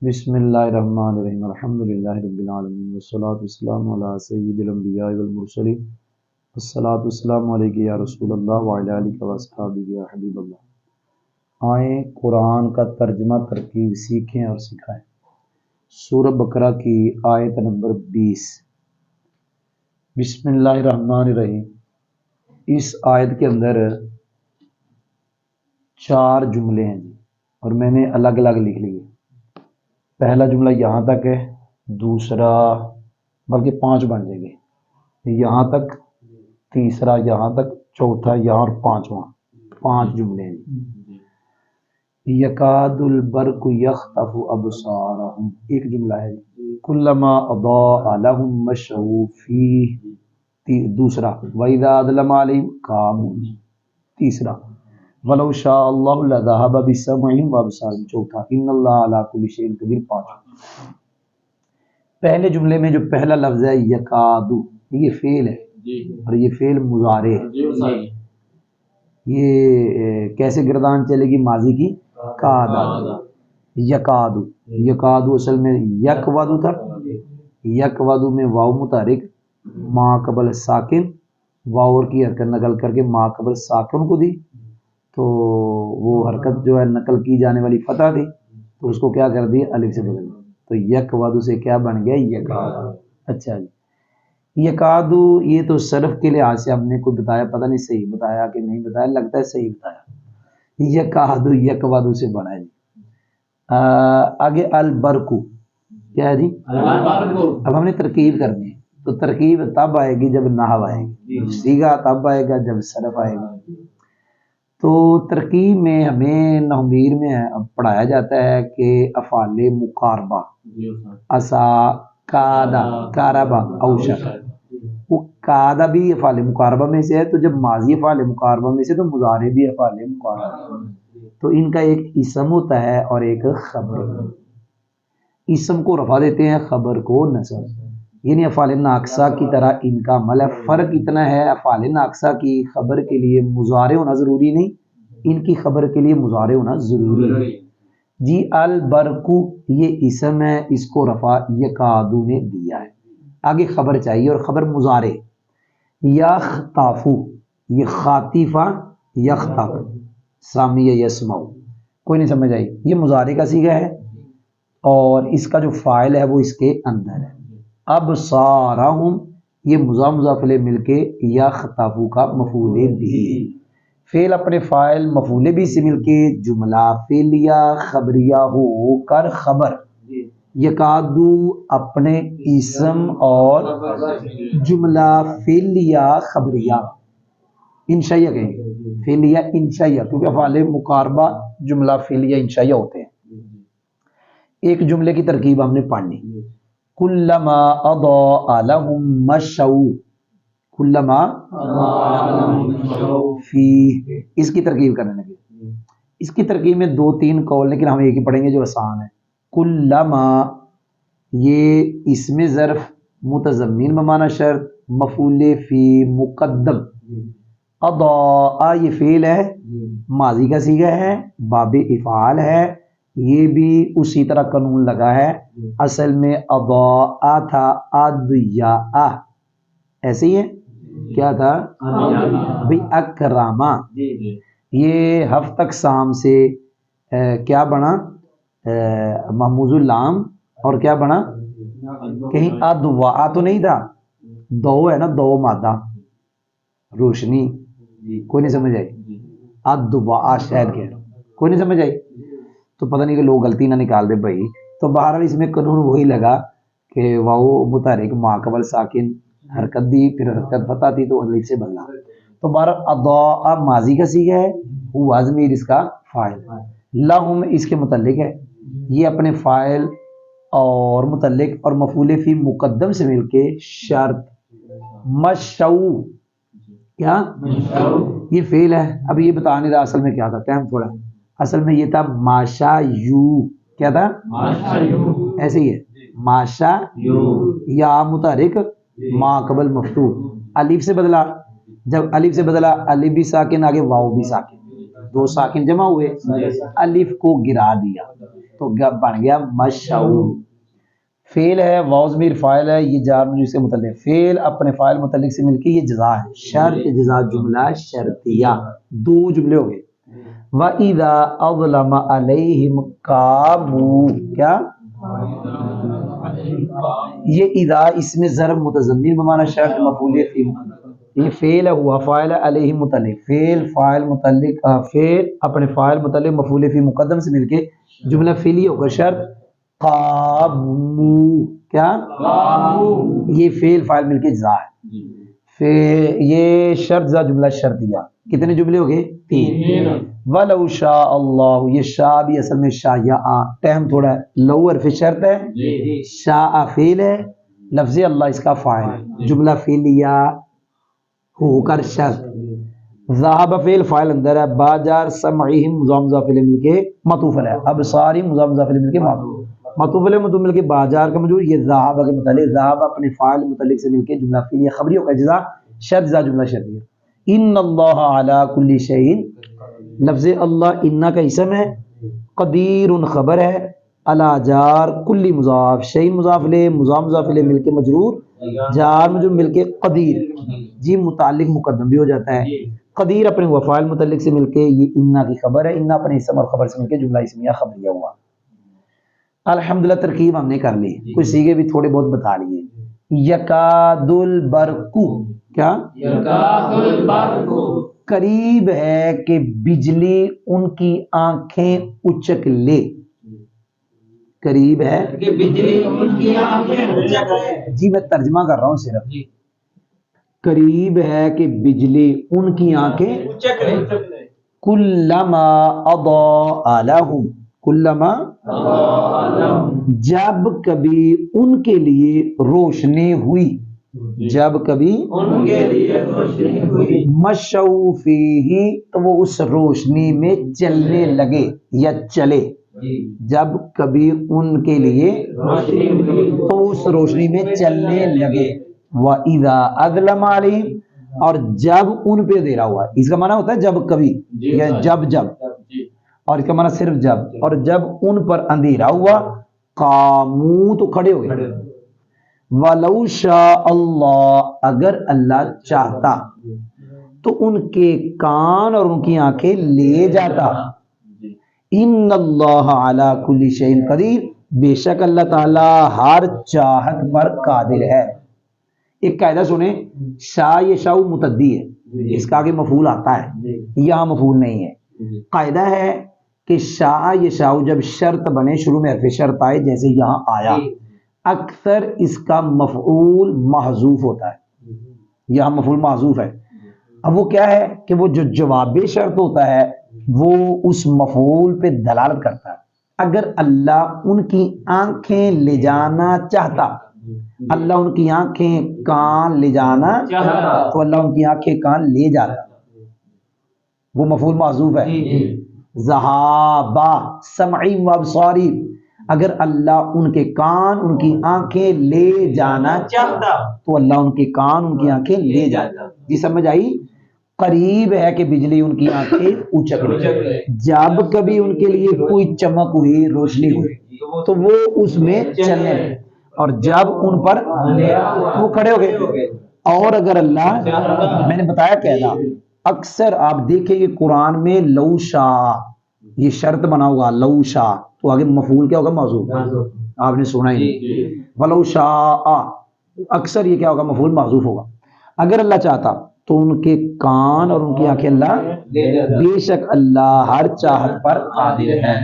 بسم اللہ الرحمن الرحیم الحمدللہ رب العالمین والصلاة والسلام علی سید الانبیاء والمرسلین والصلاة والسلام علیک یا رسول اللہ وعلی آلہ واصحابہ یا حبیب اللہ۔ آئیں قرآن کا ترجمہ ترکیب سیکھیں اور سکھائیں۔ سورہ بقرہ کی آیت نمبر 20۔ بسم اللہ الرحمن الرحیم۔ اس آیت کے اندر 4 جملے ہیں جی، اور میں نے الگ الگ لکھ لیے۔ پہلا جملہ یہاں تک ہے، دوسرا بلکہ 5 بن جائیں گے، یہاں تک، تیسرا یہاں تک، چوتھا یہاں اور 5واں، 5 جملے ہیں۔ یکاد البرق یخطف ابصارہم، ایک جملہ ہے، کلما اضاء لہم مشوا فیہ، دوسرا واذا اظلم علیہم قاموا، تیسرا وَلَوْ شَاءَ اللَّهُ لَذَهَبَ بِسَمْعِهِمْ وَأَبْصَارِهِمْ، چوتھا إِنَّ اللَّهَ عَلَىٰ كُلِّ شَيْءٍ قَدِيرٌ، 5۔ پہلے جملے میں جو پہلا لفظ ہے یکادو، یہ فعل ہے اور یہ فعل مضارع ہے۔ یہ کیسے گردان چلے گی ماضی کی؟ کادا، یکادو، یکادو اصل میں یکودو تھا، یکودو میں واو متحرک ما قبل ساکن، واو کی حرکت نقل کر کے ما قبل ساکن کو دی، تو وہ حرکت جو ہے نقل کی جانے والی فتح تھی، تو اس کو کیا کر دیا؟ الف سے بدل دیا، تو یکودو سے کیا بن گیا؟ یکادو۔ اچھا جی، یکادو یہ تو صرف کے لحاظ سے ہم نے کوئی بتایا، پتہ نہیں صحیح بتایا کہ نہیں بتایا، لگتا ہے صحیح بتایا۔ یکادو یکودو سے بنا ہے جی۔ آگے البرقو کیا ہے جی؟ اب ہم نے ترکیب کرنی ہے، تو ترکیب تب آئے گی جب نحو آئے گی، صیغہ تب آئے گا جب صرف آئے گا۔ تو ترکیب میں ہمیں نحویر میں پڑھایا جاتا ہے کہ افعال مقاربہ، اسا، کادا، کاربا، اوشک، وہ کادا بھی افعال مقاربہ میں سے ہے، تو جب ماضی افعال مقاربہ میں سے تو مضارع بھی افعال مقاربہ، تو ان کا ایک اسم ہوتا ہے اور ایک خبر۔ اسم کو رفع دیتے ہیں، خبر کو نصب، یعنی افعال ناقصہ کی طرح ان کا عمل ہے۔ فرق اتنا ہے، افعال ناقصہ کی خبر کے لیے مضارع ہونا ضروری نہیں، ان کی خبر کے لیے مضارع ہونا ضروری ہے جی۔ البرقو یہ اسم ہے، اس کو رفع یکادو نے دیا ہے، آگے خبر چاہیے اور خبر مضارع۔ یخطفو، یہ خاطفہ یخطف، سامیہ یسمعو، کوئی نہیں سمجھ آئی؟ یہ مضارع کا صیغہ ہے اور اس کا جو فاعل ہے وہ اس کے اندر ہے۔ ابصارہم، یہ مضاف الیہ مل کے یخطفو کا مفعول بھی، فعل اپنے فاعل مفعول بھی سے مل کے جملہ فعلیہ خبریہ ہو کر خبر، یکادو اپنے اسم اور جملہ فعلیہ خبریہ انشائیہ کہیں گے، فعلیہ انشائیہ، کیونکہ افعال مقاربہ جملہ فعلیہ انشائیہ ہوتے ہیں۔ ایک جملے کی ترکیب ہم نے پڑھنی، کلما اضاء لهم مشوا، کلما فی، اس کی ترکیب کرنے لگے۔ اس کی ترکیب میں 2-3 قول، لیکن ہم ایک ہی پڑھیں گے جو آسان ہے۔ کلما، یہ اسم ظرف متضمن بمعنی شرط، مفعول فی مقدم، اضاء یہ فعل ہے، ماضی کا صیغہ ہے، باب افعال ہے، یہ بھی اسی طرح قانون لگا ہے، اصل میں اضاء تھا، اضیاء، ایسے ہی ہے، کیا تھا بھئی اکراما، یہ ہفت اقسام سے کیا بنا؟ محموز اللام، اور کیا بنا؟ کہیں ادوا تو نہیں تھا، دو ہے نا، دو مادہ، روشنی، کوئی نہیں سمجھ آئی؟ ادوا شاید کہہ رہا ہوں، کوئی نہیں سمجھ آئی؟ تو پتہ نہیں کہ لوگ غلطی نہ نکال دے بھائی۔ تو بہرحال اس میں قانون وہی لگا کہ واو متحرک ما قبل ساکن حرکت دی، پھر حرکت فتح تھی تو الف سے بدلا، تو بہرحال اضاء ماضی کا صیغہ ہے، ہوا ضمیر اس کا فاعل، لہم اس کے متعلق ہے، یہ اپنے فاعل اور متعلق اور مفعول فی مقدم سے مل کے شرط، مشو، کیا یہ فعل ہے۔ اب یہ بتا نہیں رہا اصل میں کیا تھا، ٹائم تھوڑا، اصل میں یہ تھا ماشا یو، کیا تھا؟ ایسے ہی ہے، ماشا یا متحرک ما قبل مفتوح، الف سے بدلا، جب الف سے بدلا الف بھی ساکن، آگے واو بھی ساکن، 2 ساکن جمع ہوئے، الف کو گرا دیا، تو بن گیا مشعو. فعل ہے، واو ضمیر فاعل ہے، یہ جار مجرور سے متعلق. فعل اپنے فاعل متعلق سے مل کے یہ جزا ہے. شرط جزا جملہ شرطیہ، دو جملے ہو گئے. وَإِذَا أَظْلَمَ عَلَيْهِمْ قَامُوا، کیا یہ اذا اس میں ضرب متضمن بمعنی شرط مفعول فی، یہ فعل ہوا فاعل علیہ متعلق، فعل فاعل متعلق، فعل اپنے فاعل متعلق مفعول فی مقدم سے مل کے جملہ فعلی ہوگا شرط. قاموا، کیا یہ فعل فاعل مل کے جزا ہے. یہ شرط جزا جملہ شرطیہ. کتنے جملے ہو گئے؟ 3. وَلَوْ شَاءَ اللَّهُ، یہ شاء بھی اصل میں شاء یا ٹائم تھوڑا ہے. لو حرف شرط ہے، شاء فعل ہے، لفظ اللہ اس کا فاعل ہے. جملہ فعلیہ ہو کر شرط. ذهب فعل فاعل اندر ہے، باجار سمعہم مضاف فعل مل کے معطوف ہے، ابصارہم مضاف فعل مل کے معطوف مل کے باجار کا مجرور. یہ ذهب کے متعلق، ذهب اپنے فاعل متعلق سے مل کے جملہ فعلیہ خبری کا جزا شرط جزا جملہ شرطیہ. ان اللہ علی کل شیء، لفظ اللہ ان کا اسم ہے، قدیر خبر ہے، علی جار کل مضاف، شیء مضاف الیہ مضاف الیہ مل کے مجرور، جار مجرور مل کے قدیر، جی متعلق مقدم بھی ہو جاتا ہے. قدیر اپنے وفعال متعلق سے مل کے یہ انا کی خبر ہے، انا اپنے اسم اور خبر سے مل کے جملہ اسمیہ خبریہ ہوا. الحمدللہ ترکیب ہم نے کر لی، کچھ سیگے بھی تھوڑے بہت بتا لیے. یکاد البرق، کیا قریب ہے کہ بجلی ان کی آنکھیں اچک لے. قریب ہے کہ بجلی ان کی آنکھیں اچک لے، جی میں ترجمہ کر رہا ہوں صرف. قریب ہے کہ بجلی ان کی آنکھیں اچک لے. کلما اضاء لهم، کلما جب کبھی ان کے لیے روشنی ہوئی، جب کبھی ان کے لیے روشنی ہوئی، مشوا فیہ تو وہ اس روشنی میں چلنے لگے یا چلے. جب کبھی ان کے لیے روشنی ہوئی تو اس روشنی میں چلنے لگے. وَإِذَا أَظْلَمَ عَلَيْهِمْ، اور جب ان پہ اندھیرا ہوا، اس کا معنی ہوتا ہے جب کبھی یا جب، اور اس کا معنی صرف جب. اور جب ان پر اندھیرا ہوا، قاموا تو کھڑے ہو گئے. وَلَوْ شَاءَ اللَّهُ، اگر اللہ چاہتا تو ان کے کان اور ان کی آنکھیں لے جاتا. ان اللہ علی کل شیء قدیر، بے شک اللہ تعالی ہر چاہت پر قادر ہے. ایک قاعدہ سنیں، شاء یشاء متعدی ہے، اس کا آگے مفعول آتا ہے، یہاں مفعول نہیں ہے. قاعدہ ہے کہ شاء یشاء جب شرط بنے، شروع میں حرف شرط آئے جیسے یہاں آیا، اکثر اس کا مفعول محذوف ہوتا ہے. یہاں مفعول محذوف ہے. اب وہ کیا ہے کہ وہ جو جواب شرط ہوتا ہے وہ اس مفعول پہ دلالت کرتا ہے. اگر اللہ ان کی آنکھیں لے جانا چاہتا، اللہ ان کی آنکھیں کان لے جانا چاہتا تو اللہ ان کی آنکھیں کان لے جاتا، وہ مفعول محذوف ہے. ذہابا سمعی و ابصاری، اگر اللہ ان کے کان ان کی آنکھیں لے جانا چاہتا تو اللہ ان کے کان ان کی آنکھیں لے جاتا. جی سمجھ آئی؟ قریب ہے کہ بجلی ان کی آنکھیں اچک لے. جب کبھی ان کے لیے کوئی چمک ہوئی، روشنی ہوئی تو وہ اس میں چلنے لگے، اور جب ان پر وہ کھڑے ہو گئے. اور اگر اللہ، میں نے بتایا کہنا، اکثر آپ دیکھیں گے قرآن میں لو شاء یہ شرط بنا ہوگا، لو شاء تو آگے مفعول کیا ہوگا؟ محذوف. آپ نے سنا ہی نہیں. ولو شاء اکثر یہ کیا ہوگا؟ مفعول محذوف ہوگا. اگر اللہ چاہتا تو ان کے کان اور ان کی آنکھیں اللہ، بے شک اللہ ہر چاہت پر قادر ہے.